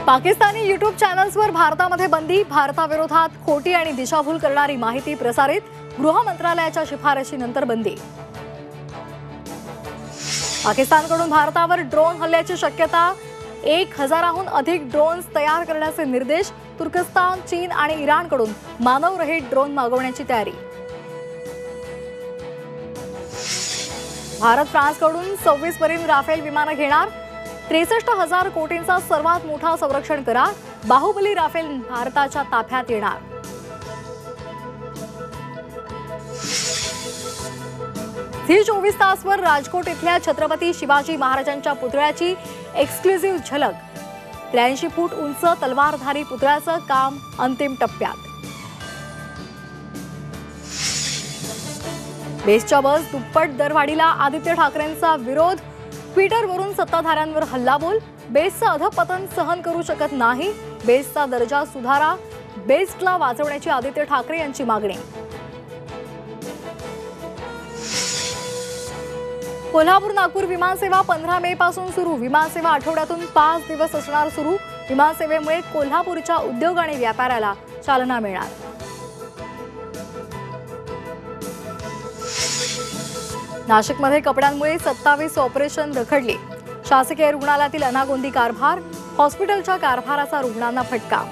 Pakistani YouTube चॅनल्सवर भारतामध्ये बंदी, भारताविरोधात खोटी आणि दिशाभूल करणारी माहिती प्रसारित, गृह मंत्रालयाच्या शिफारशीनंतर बंदी। पाकिस्तानकडून भारतावर ड्रोन हल्ल्याची शक्यता, 1000हून अधिक ड्रोन्स तयार करण्याचे निर्देश, तुर्कस्तान, चीन आणि इराणकडून मानवरहित ड्रोन मागवण्याची तयारी। भारत फ्रान्सकडून 26 मरीन राफेल विमानं घेणार, 63,000 कोटींचा सर्वात मोठा संरक्षण करार, बाहुबली राफेल भारताच्या ताफ्यात येणार। झी 24 तासवर राजकोट इथल्या छत्रपती शिवाजी महाराजांच्या पुतळ्याची एक्सक्लुझिव्ह झलक, 83 फूट उंच तलवारधारी पुतळ्याचं काम अंतिम टप्प्यात। बेस्टच्या बस दुप्पट दरवाढीला आदित्य ठाकरेंचा विरोध, ट्विटरवरून सत्ताधाऱ्यांवर हल्लाबोल, बेस्टचं अधपतन सहन करू शकत नाही, बेस्टचा दर्जा सुधारा, बेस्टला वाचवण्याची आदित्य ठाकरे यांची मागणी। कोल्हापूर नागपूर विमानसेवा 15 मे पासून सुरू, विमानसेवा आठवड्यातून 5 दिवस असणार सुरू, विमानसेवेमुळे कोल्हापूरच्या उद्योग आणि व्यापाराला चालना मिळणार। नाशिकमध्ये कपड्यांमुळे 27 ऑपरेशन रखडली, शासकीय रुग्णालयातील अनागोंदी कारभार, हॉस्पिटलच्या कारभाराचा रुग्णांना फटका।